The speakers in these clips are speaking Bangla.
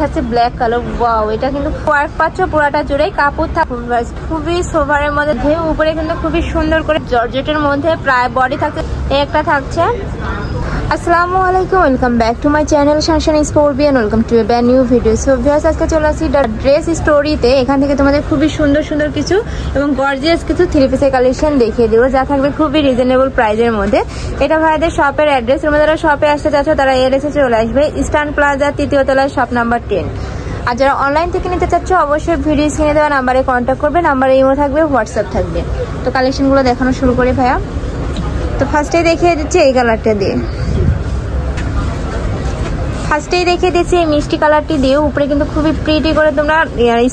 আছে ব্ল্যাক কালার। ওয়াও, এটা কিন্তু ওয়ার্ক পাচ্ছ পুরাটা জুড়ে। কাপড় খুবই সোভারের মধ্যে, উপরে কিন্তু খুবই সুন্দর করে জর্জেটের মধ্যে প্রায় বডি থাকছে। একটা থাকছে। আসসালামু আলাইকুম, welcome back to my channel sunshine sportian. Welcome to a brand new video. So viewers, আজকে চলে আসছি ড্রেস স্টোরিতে। এখান থেকে তোমাদের খুবই সুন্দর সুন্দর কিছু এবং গর্জিয়াস কিছু থ্রি পিসের কালেকশন দেখিয়ে দেবো, যা থাকবে খুবই রিজনেবল প্রাইসের মধ্যে। এটা ভাইদের শপের অ্যাড্রেস। তোমরা যারা শপে আসতে চাচ্ছ তারা এসে চলে আসবে ইস্টার্ন প্লাজা 3য় তলায়, শপ নাম্বার 10। আর যারা অনলাইন থেকে নিতে চাচ্ছ অবশ্যই ভিডিও স্ক্রিনে দেওয়া নাম্বারে কন্ট্যাক্ট করবে। নাম্বারে ইমো থাকবে, হোয়াটসঅ্যাপ থাকবে। তো কালেকশনগুলো দেখানো শুরু করি ভাইয়া। তো ফার্স্টেই দেখিয়ে দিচ্ছি এই কালারটা দিয়ে। ফার্স্টেই দেখিয়ে দিচ্ছি এই মিষ্টি কালারটি দিয়ে। উপরে কিন্তু খুবই প্রিটি করে তোমরা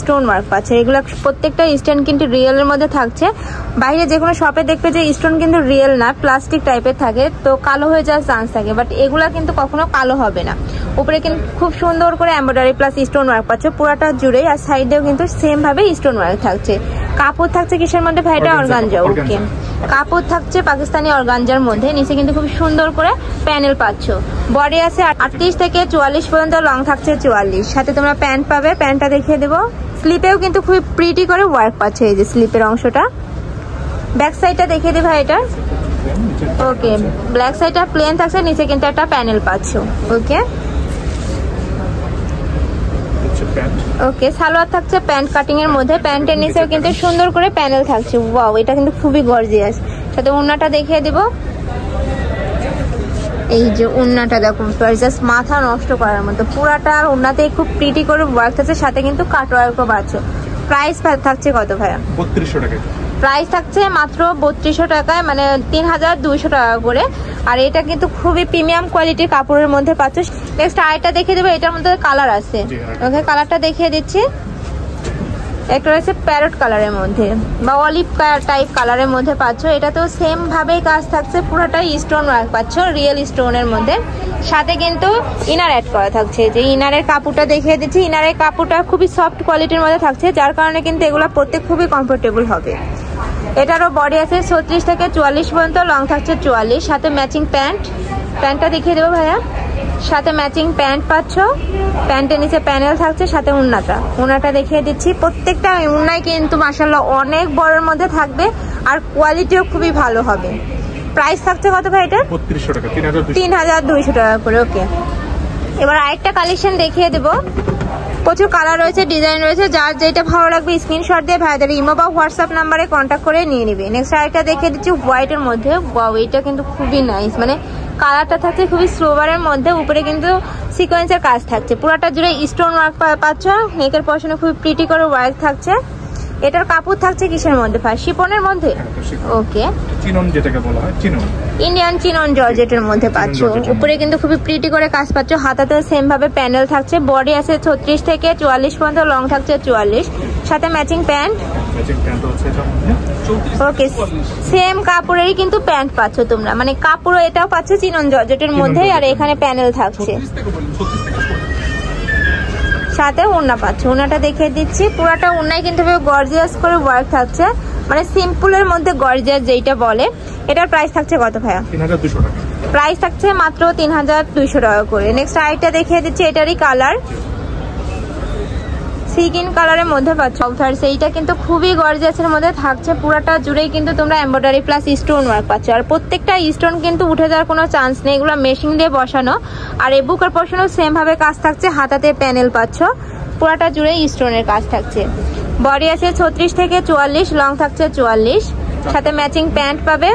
স্টোন ওয়ার্ক পাচ্ছ। এগুলো প্রত্যেকটা স্টোন কিন্তু রিয়েলের মধ্যে থাকছে। বাইরে যে কোনো শপে দেখবে যে স্টোন কিন্তু রিয়েল না, প্লাস্টিক টাইপের থাকে, তো কালো হয়ে যাওয়ার চান্স থাকে। বাট এগুলা কিন্তু কখনো কালো হবে না। উপরে কিন্তু খুব সুন্দর করে এমব্রয়ডারি প্লাস স্টোন ওয়ার্ক পাচ্ছ পুরাটা জুড়ে। আর সাইডেও কিন্তু সেম ভাবে স্টোন ওয়ার্ক থাকছে। কাপড় থাকছে কিসের মধ্যে ভাইটা? অর্গানজা। ওকে, কাপড় থাকছে পাকিস্তানি অর্গানজার মধ্যে। নিচে কিন্তু খুব সুন্দর করে প্যানেল পাচ্ছ। বডি আছে 38 থেকে 44 পর্যন্ত, লং থাকছে 44। সাথে তোমরা প্যান্ট পাবে, প্যান্টটা দেখিয়ে দেবো। স্লিপেও কিন্তু খুব প্রিটি করে ওয়ার্ক পাচ্ছ। এই যে স্লিপের অংশটা। ব্যাক সাইডটা দেখিয়ে দিই ভাই। এটা ওকে, ব্ল্যাক সাইডটা প্লেন থাকছে, নিচে কিন্তু একটা প্যানেল পাচ্ছ। ওকে ওকে, সালোয়ার থাকছে প্যান্ট কাটিং এর মধ্যে। প্যান্টের নিচেও কিন্তু সুন্দর করে প্যানেল থাকছে। ওয়াও, এটা কিন্তু খুবই গর্জিয়াস। সাথে ওড়নাটা দেখিয়ে দিব। এই যে ওড়নাটা দেখুন, জাস্ট মাথা নষ্ট করার মতো পুরাটা ওড়নাতে খুব প্রিটি করে ওয়ার্ক আছে। সাথে কিন্তু কাট ওয়ার্কও পাচ্ছ। প্রাইস থাকছে কত ভাইয়া? 3200 টাকা। প্রাইস থাকছে মাত্র 3200 টাকায়, মানে 3200 টাকা করে। আর এটা কিন্তু খুবই প্রিমিয়াম কোয়ালিটির কাপড়ের মধ্যে পাচ্ছ। নেক্সট আরেকটা দেখিয়ে দেবো। এটার মধ্যে কালার আছে। ওকে, কালারটা দেখিয়ে দিচ্ছি। একটা রয়েছে প্যারট কালারের মধ্যে বা অলিভ টাইপ কালারের মধ্যে পাচ্ছ। এটাতেও সেম ভাবেই কাজ থাকছে, পুরোটাই স্টোন ওয়ার্ক পাচ্ছ রিয়েল স্টোনের মধ্যে। সাথে কিন্তু ইনার অ্যাড করা থাকছে। যে ইনারের কাপড়টা দেখিয়ে দিচ্ছি। ইনারের কাপড়টা খুবই সফট কোয়ালিটির মধ্যে থাকছে, যার কারণে কিন্তু এগুলো পরতে খুবই কমফোর্টেবল হবে। এটারও বডি আছে 36 থেকে 44 পর্যন্ত, লং থাকছে 44। সাথে ম্যাচিং প্যান্টটা দেখিয়ে দেবো ভাইয়া। সাথে ম্যাচিং প্যান্ট পাচ্ছ। প্যান্টের নিচে প্যানেল থাকছে। সাথে ওড়নাটা দেখিয়ে দিচ্ছি। প্রত্যেকটা ওড়নাই কিন্তু মাশাআল্লাহ অনেক বড়ের মধ্যে থাকবে, আর কোয়ালিটিও খুবই ভালো হবে। প্রাইস থাকছে কত ভাই এটা? 3200 টাকা, 3200 টাকা করে। ওকে, এবার আরেকটা কালেকশন দেখিয়ে দেবো। প্রচুর কালার রয়েছে, ডিজাইন রয়েছে। যার যেটা ভালো লাগবে স্ক্রিনশট দিয়ে ভাইদের ইমো বা হোয়াটসঅ্যাপ নাম্বারে কন্ট্যাক্ট করে নিয়ে নিবে। নেক্সট আরেকটা দেখিয়ে দিচ্ছি হোয়াইটের মধ্যে। ওয়াও, এটা কিন্তু খুবই নাইস। মানে কালারটা থাকছে খুবই সোভারের মধ্যে। উপরে কিন্তু সিকোয়েন্সের কাজ থাকছে। পুরাটা জুড়ে স্টোন ওয়ার্ক পাচ্ছ। নেকের পশনে খুবই প্রিটি করে ওয়ার্ক থাকছে। এটার কাপড় থাকছে কিসের মধ্যে ভাই? শিফনের মধ্যে। ওকে, চিনন যেটাকে বলা হয়, চিনন, ইন্ডিয়ান চিনন জর্জেটের মধ্যে পাচ্ছ। উপরে কিন্তু খুবই প্রিটি করে কাজ পাচ্ছ। হাতাতে সেম ভাবে প্যানেল থাকছে। বডি আছে 36 থেকে 44 পর্যন্ত, লং থাকছে 44। সাথে ম্যাচিং প্যান্ট। ওকে, সেম কাপড়েরই কিন্তু প্যান্ট পাচ্ছ তোমরা। মানে কাপড়ও এটাও পাচ্ছ চিনন জর্জেটের মধ্যে, আর এখানে প্যানেল থাকছে। সাথে ওড়না পাচ্ছ। ওড়নাটা দেখিয়ে দিচ্ছি। পুরাটা ওড়নায় কিন্তু গর্জিয়াস করে ওয়ার্ক থাকছে, মানে সিম্পলের মধ্যে গর্জিয়াস যেটা বলে। এটার প্রাইস থাকছে কত ভাইয়া? 3200 টাকা। প্রাইস থাকছে মাত্র 3200 টাকা করে। নেক্সট আরেকটা দেখিয়ে দিচ্ছি। এটারই কালার সিকিন কালারের মধ্যে পাচ্ছ। এইটা কিন্তু খুবই গর্জিয়াসের মধ্যে থাকছে। পুরাটা জুড়েই কিন্তু তোমরা এমব্রয়ডারি প্লাস স্টোন ওয়ার্ক পাচ্ছ। আর প্রত্যেকটা স্টোন কিন্তু উঠে যাওয়ার কোনো চান্স নেই, এগুলো মেশিন দিয়ে বসানো। আর এই বুকের পশনেও সেম ভাবে কাজ থাকছে। হাতাতে প্যানেল পাচ্ছ। পুরাটা জুড়েই স্টোনের কাজ থাকছে। বডি আছে 36 থেকে 44, লং থাকছে 44। সাথে ম্যাচিং প্যান্ট পাবে।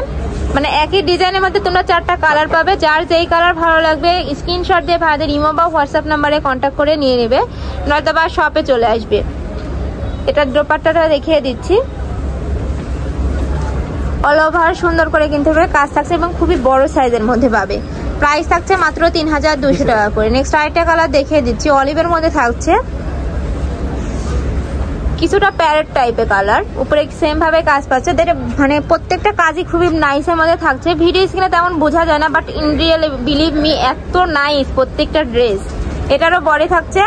মানে একই ডিজাইনের মধ্যে তোমরা 4টা কালার পাবে। যার যেই কালার ভালো লাগবে স্ক্রিনশট দিয়ে ভাইদের ইমো বা হোয়াটসঅ্যাপ নাম্বারে কন্ট্যাক্ট করে নিয়ে নেবে, নয়তো বা শপে চলে আসবে। এটার দোপাট্টাটা দেখিয়ে দিচ্ছি। অল ওভার সুন্দর করে কিন্তু কাজ থাকছে এবং খুবই বড় সাইজের মধ্যে পাবে। প্রাইস থাকছে মাত্র 3200 টাকা করে। নেক্সট আরেকটা কালার দেখিয়ে দিচ্ছি। অলিভের মধ্যে থাকছে, কিছুটা প্যারেট টাইপের কালার। উপরে সেম ভাবে কাজ পাচ্ছে। মানে প্রত্যেকটা কাজই খুবই নাইসের মধ্যে থাকছে। ভিডিও স্ক্রিনে তেমন বোঝা যায় না, but in real believe me এত নাইস প্রত্যেকটা ড্রেস। এটারও বডি থাকছে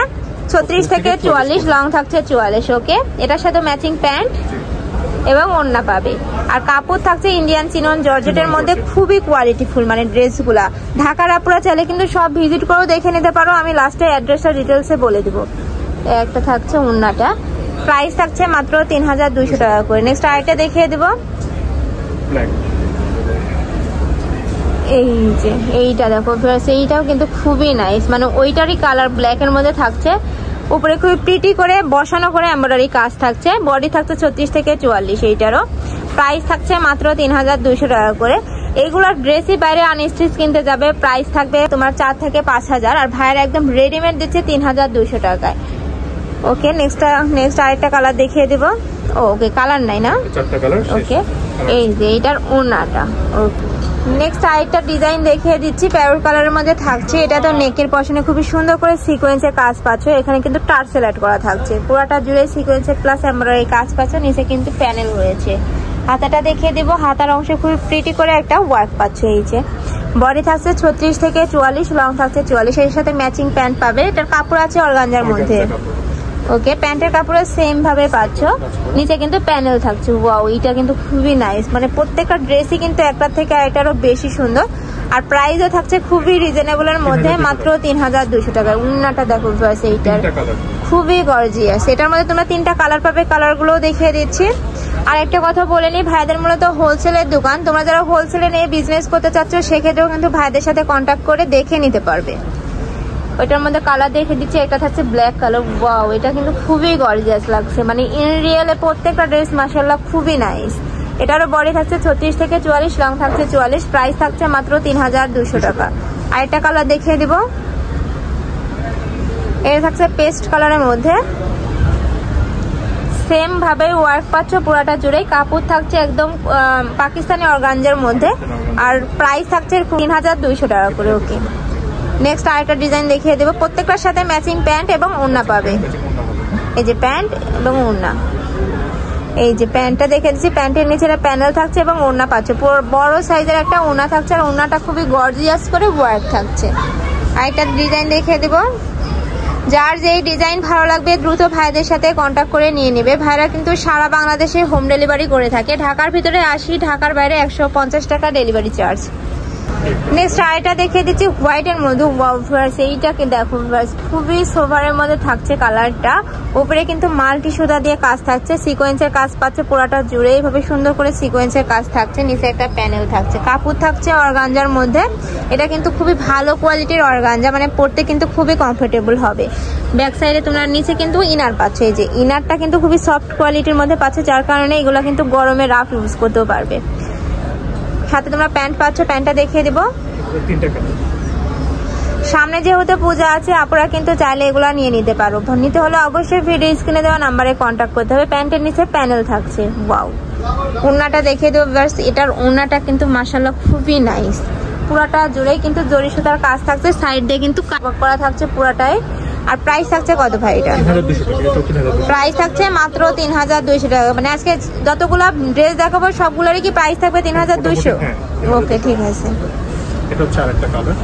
36 থেকে 44, লং থাকছে 44। ওকে, এটার সাথে ম্যাচিং প্যান্ট। এবং ওড়না পাবে। আর কাপড় থাকছে ইন্ডিয়ান চিনন জর্জেটের মধ্যে, খুবই কোয়ালিটিফুল মানে ড্রেসগুলা। ঢাকার আপুরা চাইলে কিন্তু সব ভিজিট করেও দেখে নিতে পারো, আমি লাস্টে অ্যাড্রেসটা ডিটেলসে বলে দেবো। একটা থাকছে ওড়নাটা, প্রাইস থাকছে মাত্র 3200 টাকা করে। নেক্সট আরেকটা দেখিয়ে দেবো, এই যে এইটা দেখো, এইটাও কিন্তু খুবই নাইস, মানে ওইটারই কালার ব্ল্যাকের মধ্যে থাকছে, উপরে খুবই প্রিটি করে বসানো করে এমব্রয়ডারি কাজ থাকছে, বডি থাকছে 36 থেকে 44, এইটারও প্রাইস থাকছে মাত্র 3200 টাকা করে। এইগুলোর ড্রেসই বাইরে আনস্টিচ কিনতে যাবে, প্রাইস থাকবে তোমার 4 থেকে 5000, আর ভাইয়ের একদম রেডিমেড দিচ্ছে 3200 টাকায়। ওকে, নেক্সট আরেকটা কালার দেখিয়ে দেবো। ওকে, কালার নাই না, ওকে, এই যে এইটার ওড়নাটা। ওকে, নেক্সট আরেকটা ডিজাইন দেখিয়ে দিচ্ছি, প্যারোট কালারের মধ্যে থাকছে। এটা তো নেকের পশনে খুবই সুন্দর করে সিকোয়েন্সের কাজ পাচ্ছ, এখানে কিন্তু টার্সেল অ্যাড করা থাকছে, পুরোটা জুড়ে সিকোয়েন্সের প্লাস এমব্রয়ডারি কাজ পাচ্ছ, নিচে কিন্তু প্যানেল রয়েছে। হাতাটা দেখিয়ে দেবো, হাতার অংশে খুবই প্রিটি করে একটা ওয়ার্ক পাচ্ছ। এই যে বডি থাকছে 36 থেকে 44, লং থাকছে 44, এর সাথে ম্যাচিং প্যান্ট পাবে। এটার কাপড় আছে অর্গানজার মধ্যে। ওকে, প্যান্টের কাপড়ে সেম ভাবে পাচ্ছ, নিচে কিন্তু প্যানেল থাকছে। ওয়াও, এটা কিন্তু খুবই নাইস, মানে প্রত্যেকটা ড্রেসই কিন্তু একটার থেকে আরেকটারও বেশি সুন্দর। আর প্রাইসও থাকছে খুবই রিজনেবলের মধ্যে, মাত্র 3200 টাকা। উন্নাটা দেখো ভিউয়ার্স, এইটার খুবই গর্জিয়াস। এটার মধ্যে তোমরা 3টা কালার পাবে, কালারগুলোও দেখিয়ে দিচ্ছি। আর একটা কথা বলে নি, ভাইদের মূলত হোলসেলের দোকান, তোমরা যারা হোলসেলে নিয়ে বিজনেস করতে চাচ্ছ সেক্ষেত্রেও কিন্তু ভাইদের সাথে কন্ট্যাক্ট করে দেখে নিতে পারবে। ওইটার মধ্যে কালার দেখে দিচ্ছি, একটা থাকছে ব্ল্যাক কালার। ওয়াও, এটা কিন্তু খুবই গর্জিয়াস লাগছে, মানে ইন রিয়েলে প্রত্যেকটা ড্রেস মাশাআল্লাহ খুবই নাইস। এটারও বডি থাকছে 36 থেকে 44, লং থাকছে 44, প্রাইস থাকছে মাত্র 3200 টাকা। আরেকটা কালার দেখিয়ে দিব, এটা থাকছে পেস্ট কালারের মধ্যে, সেম ভাবে ওয়ার্ক পাচ্ছ পুরাটা জুড়ে, কাপড় থাকছে একদম পাকিস্তানি অর্গানজার মধ্যে, আর প্রাইস থাকছে 3200 টাকা করে। ওকে, নেক্সট আরেকটা ডিজাইন দেখিয়ে দেবো, প্রত্যেকটার সাথে ম্যাচিং প্যান্ট এবং ওড়না পাবে। এই যে প্যান্ট এবং ওড়না, এই যে প্যান্টটা দেখে দিচ্ছি, প্যান্টের নিচে প্যানেল থাকছে এবং ওড়না পাচ্ছ, বড় সাইজের একটা ওড়না থাকছে, আর ওড়নাটা খুবই গর্জিয়াস করে ওয়ার্ক থাকছে। আরেকটা ডিজাইন দেখিয়ে দেবো, যার যেই ডিজাইন ভালো লাগবে দ্রুত ভাইদের সাথে কন্ট্যাক্ট করে নিয়ে নেবে। ভাইরা কিন্তু সারা বাংলাদেশে হোম ডেলিভারি করে থাকে, ঢাকার ভিতরে 80, ঢাকার বাইরে 150 টাকা ডেলিভারি চার্জ। নেক্সট আরেকটা দেখিয়ে দিচ্ছি হোয়াইটের মধ্যে। এইটাকে দেখো, খুবই সোভারের মধ্যে থাকছে কালারটা, উপরে কিন্তু মাল্টি সুতা দিয়ে কাজ থাকছে, সিকোয়েন্সের কাজ পাচ্ছে পুরাটা জুড়ে, এইভাবে সুন্দর করে সিকোয়েন্সের কাজ থাকছে, নিচে একটা প্যানেল থাকছে, কাপড় থাকছে অর্গানজার মধ্যে। এটা কিন্তু খুবই ভালো কোয়ালিটির অর্গানজা, মানে পরতে কিন্তু খুবই কমফোর্টেবল হবে। ব্যাক সাইডে তোমরা নিচে কিন্তু ইনার পাচ্ছ, এই যে ইনারটা কিন্তু খুবই সফট কোয়ালিটির মধ্যে পাচ্ছ, যার কারণে এগুলো কিন্তু গরমে রাফ ইউজ করতেও পারবে। সাথে তোমরা প্যান্ট পাচ্ছ, প্যান্টটা দেখিয়ে দেবো। সামনে যেহেতু পূজা আছে, আপনারা কিন্তু চাইলে এগুলো নিয়ে নিতে পারো। নিতে হলে অবশ্যই ভিডিও স্ক্রিনে দেওয়া নাম্বারে কন্ট্যাক্ট করতে হবে। প্যান্টের নিচে প্যানেল থাকছে। ওয়াও, ওড়নাটা দেখিয়ে দেবো। এটার ওড়নাটা কিন্তু মাশাআল্লাহ খুবই নাইস, পুরাটা জুড়েই কিন্তু জরি সুতার কাজ থাকছে, সাইড দিয়ে কিন্তু কাজ করা থাকছে পুরাটাই। আর প্রাইস থাকছে কত ভাই? এটা প্রাইস থাকছে মাত্র 3200 টাকা। মানে আজকে যতগুলা ড্রেস দেখাবো সবগুলোরই কি প্রাইস থাকবে 3200? ওকে, ঠিক আছে। এটা হচ্ছে আরেকটা কালার।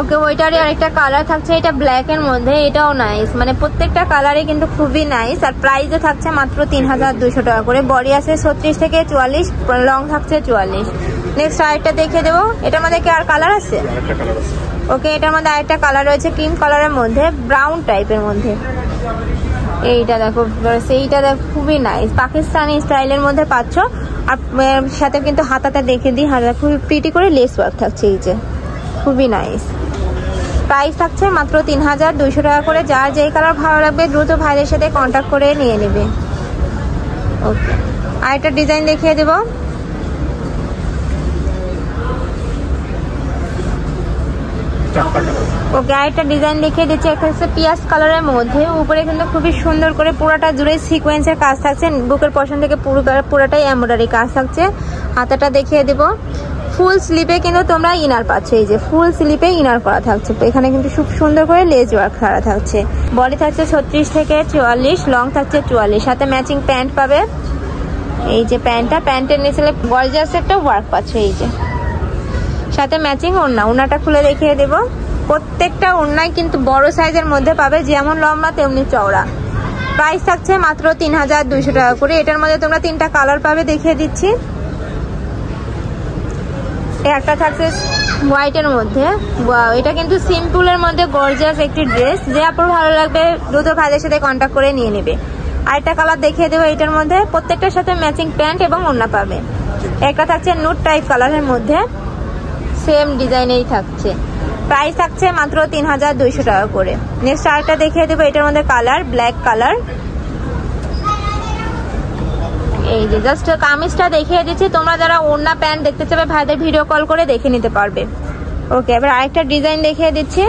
ওকে, ওইটারই আরেকটা কালার থাকছে, এটা ব্ল্যাক এর মধ্যে, এটাও নাইস, মানে প্রত্যেকটা কালারই কিন্তু খুবই নাইস। আর প্রাইসও থাকছে মাত্র 3200 টাকা করে। বডি আছে 36 থেকে 44, লং থাকছে 44। নেক্সট আরেকটা দেখিয়ে দেবো। এটার মধ্যে কি আর কালার আছে? ওকে, এটার মধ্যে আরেকটা কালার রয়েছে ক্রিম কালারের মধ্যে, ব্রাউন টাইপের মধ্যে। এইটা দেখো, সেইটা দেখো খুবই নাইস, পাকিস্তানি স্টাইলের মধ্যে পাচ্ছ। আর সাথে কিন্তু হাতাটা দেখে দিই, হাতাটা খুবই প্রিটি করে লেস ওয়ার্ক থাকছে, এই যে খুবই নাইস। প্রাইস থাকছে মাত্র 3200 টাকা করে। যার যেই কালার ভালো লাগবে দ্রুত ভাইদের সাথে কন্ট্যাক্ট করে নিয়ে নেবে। ওকে, আরেকটা ডিজাইন দেখিয়ে দেবো। ওকে, আরেকটা ডিজাইন দেখিয়ে দিচ্ছি, একটা হচ্ছে পিয়াজ কালারের মধ্যে, উপরে কিন্তু খুবই সুন্দর করে পুরোটা জুড়ে সিকোয়েন্সের কাজ থাকছে, বুকের পশন থেকে পুরোটাই এমব্রয়ডারি কাজ থাকছে। হাতাটা দেখিয়ে দেবো। ফুল স্লিপে কিন্তু তোমরা ইনার পাচ্ছ, এই যে ফুল স্লিপে ইনার করা থাকছে, এখানে কিন্তু খুব সুন্দর করে লেজ ওয়ার্ক করা থাকছে। বডি থাকছে 36 থেকে 44, লং থাকছে 44, সাথে ম্যাচিং প্যান্ট পাবে। এই যে প্যান্টের নিচে গর্জিয়াস একটা ওয়ার্ক পাচ্ছ, এই যে সাথে ম্যাচিং ওড়না। ওড়নাটা খুলে দেখিয়ে দেবো। প্রত্যেকটা ওড়নায় কিন্তু বড় সাইজের মধ্যে পাবে, যেমন লম্বা তেমনি চওড়া। প্রাইস থাকছে মাত্র 3200 টাকা করে। এটার মধ্যে তোমরা 3টা কালার পাবে, দেখিয়ে দিচ্ছি। একটা থাকছে হোয়াইটের মধ্যে, এটা কিন্তু সিম্পলের মধ্যে গর্জিয়াস একটি ড্রেস, যে আপনার ভালো লাগবে দ্রুত ভাইদের সাথে কন্ট্যাক্ট করে নিয়ে নেবে। আরেকটা কালার দেখিয়ে দেবো, এটার মধ্যে প্রত্যেকটার সাথে ম্যাচিং প্যান্ট এবং ওড়না পাবে। একটা থাকছে নুট টাইপ কালারের মধ্যে, সেম ডিজাইনেই থাকছে, প্রাইস থাকছে মাত্র 3200 টাকা করে। নেক্সট আরেকটা দেখিয়ে দেবো, এটার মধ্যে কালার ব্ল্যাক কালার। এই যে জাস্ট কামিজটা দেখিয়ে দিচ্ছি, তোমরা যারা ওড়না প্যান্ট দেখতে চাবে ভাইদের ভিডিও কল করে দেখে নিতে পারবে। ওকে, এবার আরেকটা ডিজাইন দেখিয়ে দিচ্ছি।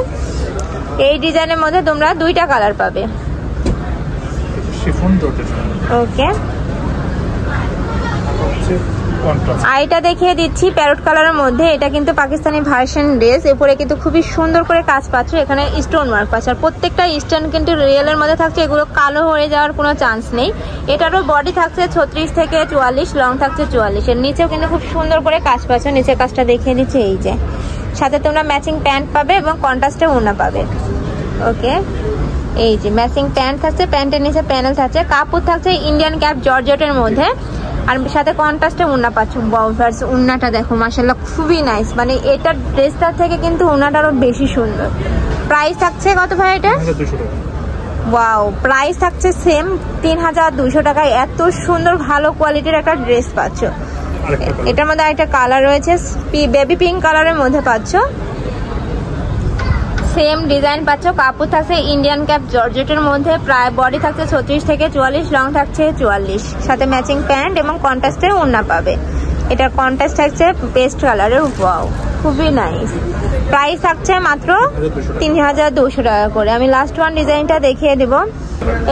এই ডিজাইনের মধ্যে তোমরা 2টা কালার পাবে। ওকে, আর এটা দেখিয়ে দিচ্ছি প্যারট কালারের মধ্যে, এটা কিন্তু পাকিস্তানি ভার্সন ড্রেস। এরপরে কিন্তু খুবই সুন্দর করে কাজ পাচ্ছ, এখানে স্টোন ওয়ার্ক পাচ্ছ, আর প্রত্যেকটা স্টোন কিন্তু রিয়েলের মধ্যে থাকছে, এগুলো কালো হয়ে যাওয়ার কোনো চান্স নেই। এটারও বডি থাকছে 36 থেকে 44, লং থাকছে 44। এর নিচেও কিন্তু খুব সুন্দর করে কাজ পাচ্ছ, নিচে কাজটা দেখিয়ে দিচ্ছি। এই যে সাথে তোমরা ম্যাচিং প্যান্ট পাবে এবং কন্ট্রাস্টে ওড়না পাবে। ওকে, এই যে ম্যাচিং প্যান্ট থাকছে, প্যান্টের নিচে প্যানেল থাকছে, কাপড় থাকছে ইন্ডিয়ান ক্যাপ জর্জেটের মধ্যে, আর সাথে কন্ট্রাস্টে ওড়না পাচ্ছ। বাউভার্স ওড়নাটা দেখো মাশাআল্লাহ খুবই নাইস, মানে এটা ড্রেসটার থেকে কিন্তু ওড়নাটা আরো বেশি সুন্দর। প্রাইস থাকছে কত ভাই এটা? ওয়াও, প্রাইস থাকছে সেম 3200 টাকায়। এত সুন্দর ভালো কোয়ালিটির একটা ড্রেস পাচ্ছ। এটার মধ্যে আরেকটা কালার রয়েছে, বেবি পিঙ্ক কালারের মধ্যে পাচ্ছ, সেম ডিজাইন পাচ্ছ। কাপড় থাকছে ইন্ডিয়ান ক্যাপ জর্জেটের মধ্যে, প্রায় বডি থাকছে 36 থেকে 44, লং থাকছে 44, সাথে ম্যাচিং প্যান্ট এবং কন্ট্রাস্টে ওড়না পাবে। এটার কন্ট্রাস্ট থাকছে পেস্ট কালারের। ওয়াও, খুবই নাইস। প্রাইস থাকছে মাত্র 3200 টাকা করে। আমি লাস্ট ওয়ান ডিজাইনটা দেখিয়ে দিব।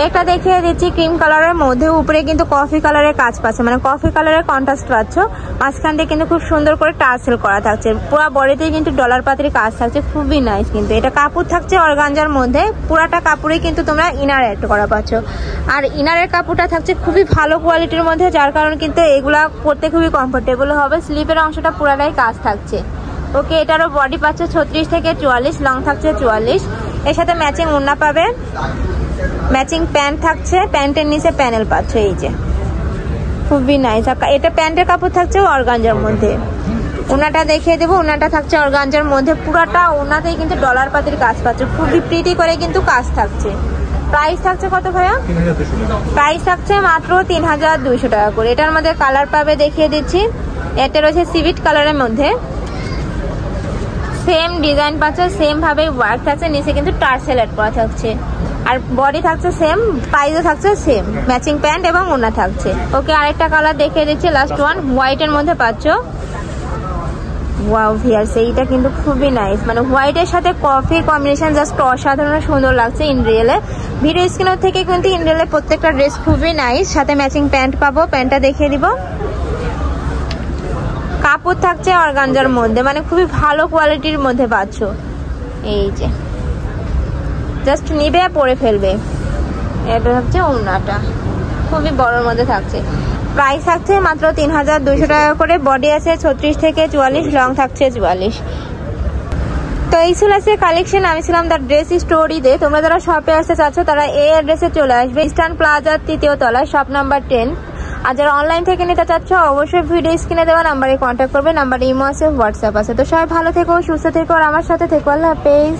একটা দেখিয়ে দিচ্ছি ক্রিম কালারের মধ্যে, উপরে কিন্তু কফি কালারের কাজ পাচ্ছে, মানে কফি কালারের কন্ট্রাস্ট পাচ্ছ। মাঝখান দিয়ে কিন্তু খুব সুন্দর করে টার্সেল করা থাকছে, পুরো বডিতেই কিন্তু ডলার পাতির কাজ থাকছে, খুবই নাইস। কিন্তু এটা কাপড় থাকছে অর্গানজার মধ্যে, পুরাটা কাপড়ে কিন্তু তোমরা ইনার অ্যাড করা পাচ্ছ, আর ইনারের কাপড়টা থাকছে খুবই ভালো কোয়ালিটির মধ্যে, যার কারণে কিন্তু এগুলা পরতে খুবই কমফোর্টেবল হবে। স্লিপের অংশটা পুরাটাই কাজ থাকছে। ওকে, এটারও বডি পাচ্ছে 36 থেকে 44, লং থাকছে 44, এর সাথে ম্যাচিং ওড়না পাবে, ম্যাচিং প্যান্ট থাকছে, প্যান্টের নিচে প্যানেল পাচ্ছ। এই যে খুবই নাইস। এটা প্যান্টের কাপড় থাকছে অর্গানজার মধ্যে। ওনাটা দেখিয়ে দেবো, ওনাটা থাকছে অর্গানজার মধ্যে, পুরাটা ওনাতেই কিন্তু ডলার পাতির কাজ পাচ্ছ, খুবই প্রিটি করে কিন্তু কাজ থাকছে। প্রাইস থাকছে কত ভাইয়া? প্রাইস থাকছে মাত্র 3200 টাকা করে। এটার মধ্যে কালার পাবে, দেখিয়ে দিচ্ছি। এটা রয়েছে সিভিট কালারের মধ্যে, সেম ডিজাইন পাচ্ছে, সেম ভাবে ওয়ার্ক থাকছে, নিচে কিন্তু টার্সেল অ্যাড করা থাকছে, আর বডি থাকছে সেম, প্রাইসও থাকছে সেম, ম্যাচিং প্যান্ট এবং ওড়না থাকছে। ওকে, আরেকটা কালার দেখিয়ে দিচ্ছি, লাস্ট ওয়ান, হোয়াইটের মধ্যে পাচ্ছ। ওয়াও ভিয়ার্স, এইটা কিন্তু খুবই নাইস, মানে হোয়াইটের সাথে কফি কম্বিনেশন জাস্ট অসাধারণ সুন্দর লাগছে ইন রিয়েলে। ভিডিও স্ক্রিনের থেকে কিন্তু ইন রিয়েলে প্রত্যেকটা ড্রেস খুবই নাইস, সাথে ম্যাচিং প্যান্ট পাবো। প্যান্টটা দেখিয়ে দিব, কাপড় থাকছে অর্গানজার মধ্যে, মানে খুবই ভালো কোয়ালিটির মধ্যে পাচ্ছ। এই যে জাস্ট নিবে পরে ফেলবে। এটা হচ্ছে ওড়নাটা, খুবই বড়র মধ্যে থাকছে। প্রাইস থাকছে মাত্র 3200 টাকা করে। বডি আছে 36 থেকে 44, লং থাকছে 44। তো এই ছিল আছে কালেকশন। আমি ছিলাম দ্য ড্রেস স্টোরিতে। তোমরা যারা শপে আসতে চাচ্ছ তারা এই অ্যাড্রেসে চলে আসবে, ইস্টার্ন প্লাজার 3য় তলায়, শপ নাম্বার 10। আর যারা অনলাইন থেকে নিতে চাচ্ছ অবশ্যই ভিডিও স্ক্রিনে দেওয়া নাম্বারে কন্ট্যাক্ট করবে। নাম্বার ইমো আছে, হোয়াটসঅ্যাপ আছে। তো সবাই ভালো থেকো, সুস্থ থেকো, আর আমার সাথে থেকো। আল্লাহ হাফেজ।